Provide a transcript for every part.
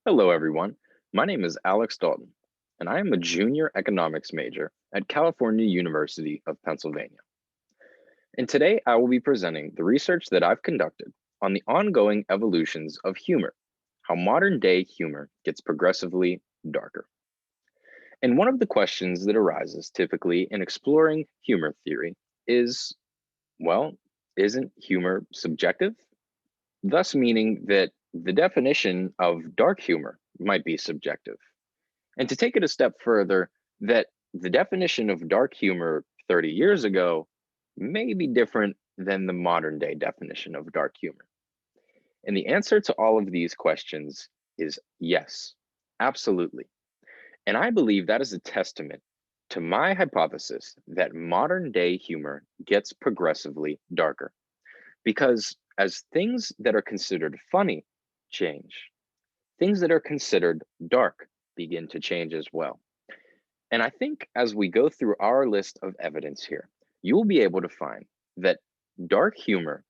Hello, everyone. My name is Alex Dalton, and I am a junior economics major at California University of Pennsylvania. And today I will be presenting the research that I've conducted on the ongoing evolutions of humor, how modern day humor gets progressively darker. And one of the questions that arises typically in exploring humor theory is, well, isn't humor subjective? Thus meaning that the definition of dark humor might be subjective. And to take it a step further, that the definition of dark humor 30 years ago may be different than the modern day definition of dark humor. And the answer to all of these questions is yes, absolutely. And I believe that is a testament to my hypothesis that modern day humor gets progressively darker. Because as things that are considered funny change, things that are considered dark begin to change as well. And I think as we go through our list of evidence here, you will be able to find that dark humor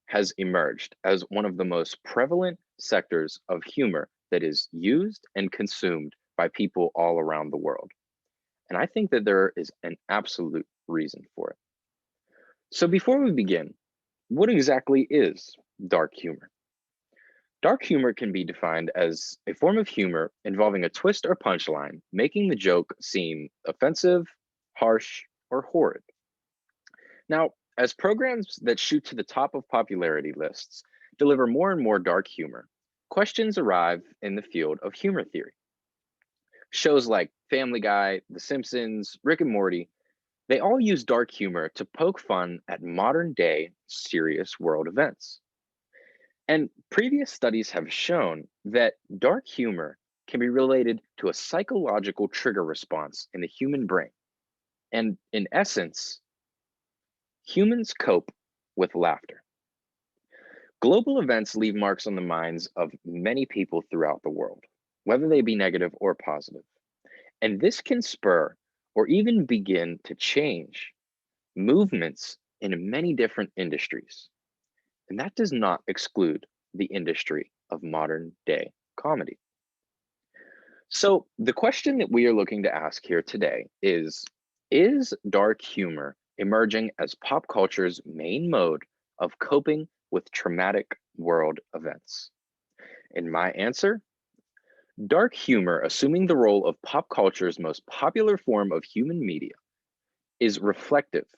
has emerged as one of the most prevalent sectors of humor that is used and consumed by people all around the world. And I think that there is an absolute reason for it. So before we begin, what exactly is dark humor? Dark humor can be defined as a form of humor involving a twist or punchline, making the joke seem offensive, harsh, or horrid. Now, as programs that shoot to the top of popularity lists deliver more and more dark humor, questions arrive in the field of humor theory. Shows like Family Guy, The Simpsons, Rick and Morty, they all use dark humor to poke fun at modern day serious world events. And previous studies have shown that dark humor can be related to a psychological trigger response in the human brain. And in essence, humans cope with laughter. Global events leave marks on the minds of many people throughout the world, whether they be negative or positive. And this can spur or even begin to change movements in many different industries. And that does not exclude the industry of modern day comedy. So, the question that we are looking to ask here today is dark humor emerging as pop culture's main mode of coping with traumatic world events? And my answer, dark humor, assuming the role of pop culture's most popular form of human media, is reflective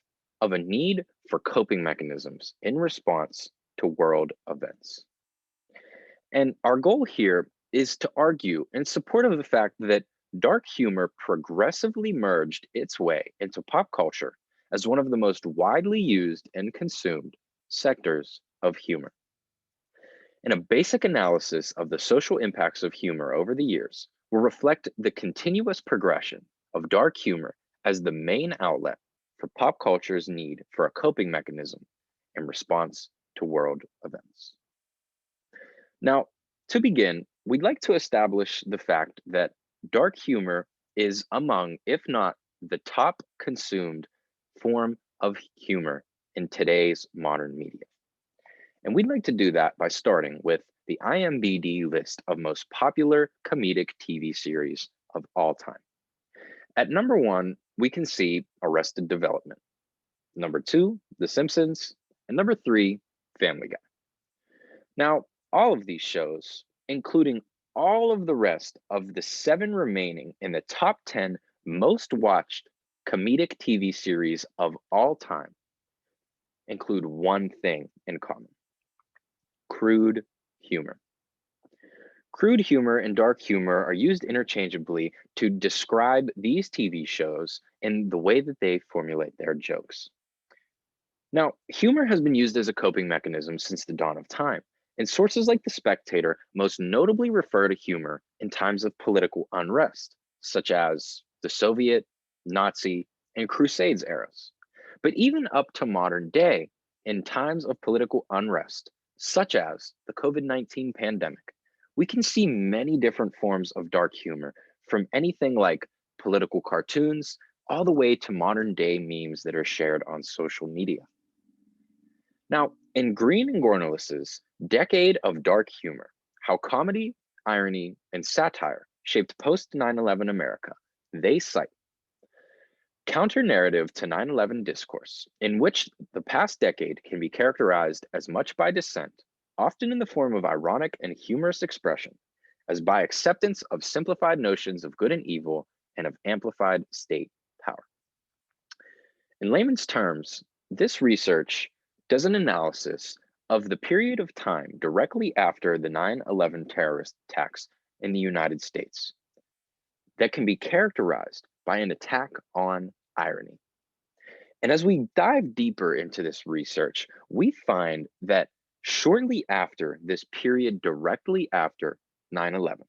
of a need for coping mechanisms in response to world events. And our goal here is to argue in support of the fact that dark humor progressively merged its way into pop culture as one of the most widely used and consumed sectors of humor. And a basic analysis of the social impacts of humor over the years will reflect the continuous progression of dark humor as the main outlet for pop culture's need for a coping mechanism in response to world events. Now, to begin, we'd like to establish the fact that dark humor is among, if not the top consumed form of humor in today's modern media. And we'd like to do that by starting with the IMDb list of most popular comedic TV series of all time. At number one, we can see Arrested Development. Number two, The Simpsons. And number three, Family Guy. Now, all of these shows, including all of the rest of the 7 remaining in the top 10 most watched comedic TV series of all time, include one thing in common: crude humor. Crude humor and dark humor are used interchangeably to describe these TV shows in the way that they formulate their jokes. Now, humor has been used as a coping mechanism since the dawn of time, and sources like The Spectator most notably refer to humor in times of political unrest, such as the Soviet, Nazi, and Crusades eras. But even up to modern day, in times of political unrest, such as the COVID-19 pandemic, we can see many different forms of dark humor, from anything like political cartoons all the way to modern day memes that are shared on social media. Now, in Green and Gornalis's Decade of Dark Humor, How Comedy, irony, and satire shaped post 9/11 America, they cite counter-narrative to 9/11 discourse, in which the past decade can be characterized as much by dissent, often in the form of ironic and humorous expression, as by acceptance of simplified notions of good and evil and of amplified state power. In layman's terms, this research does an analysis of the period of time directly after the 9/11 terrorist attacks in the United States that can be characterized by an attack on irony. And as we dive deeper into this research, we find that shortly after this period directly after 9/11,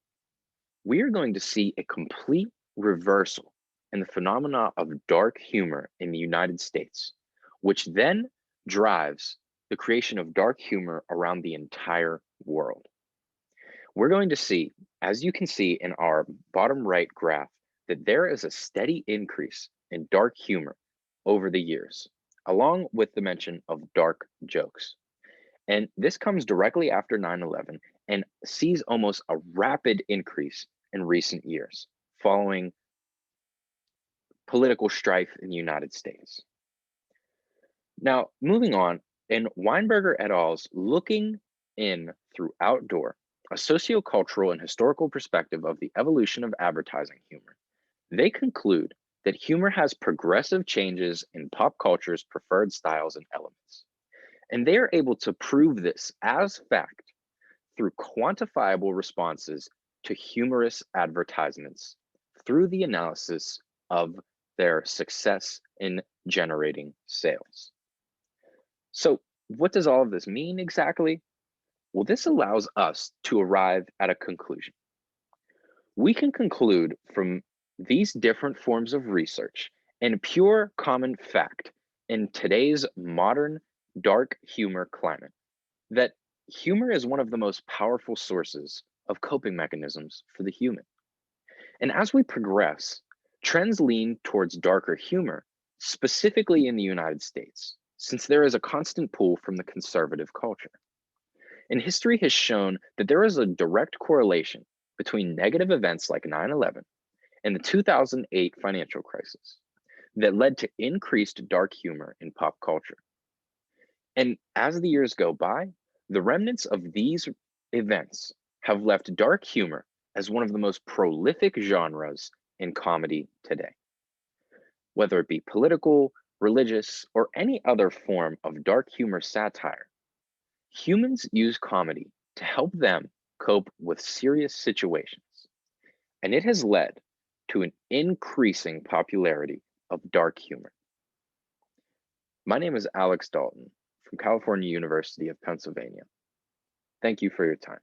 we are going to see a complete reversal in the phenomena of dark humor in the United States, which then drives the creation of dark humor around the entire world. We're going to see, as you can see in our bottom right graph, that there is a steady increase in dark humor over the years, along with the mention of dark jokes. And this comes directly after 9/11 and sees almost a rapid increase in recent years following political strife in the United States. Now, moving on, in Weinberger et al.'s Looking In Through Outdoor, a sociocultural and historical perspective of the evolution of advertising humor, they conclude that humor has progressive changes in pop culture's preferred styles and elements. And they are able to prove this as fact through quantifiable responses to humorous advertisements through the analysis of their success in generating sales. So, what does all of this mean exactly? Well, this allows us to arrive at a conclusion. We can conclude from these different forms of research and pure common fact in today's modern dark humor climate that humor is one of the most powerful sources of coping mechanisms for the human. And as we progress, trends lean towards darker humor, specifically in the United States, since there is a constant pull from the conservative culture. And history has shown that there is a direct correlation between negative events like 9/11 and the 2008 financial crisis that led to increased dark humor in pop culture. And as the years go by, the remnants of these events have left dark humor as one of the most prolific genres in comedy today. Whether it be political, religious, or any other form of dark humor satire, humans use comedy to help them cope with serious situations. And it has led to an increasing popularity of dark humor. My name is Alex Dalton from California University of Pennsylvania. Thank you for your time.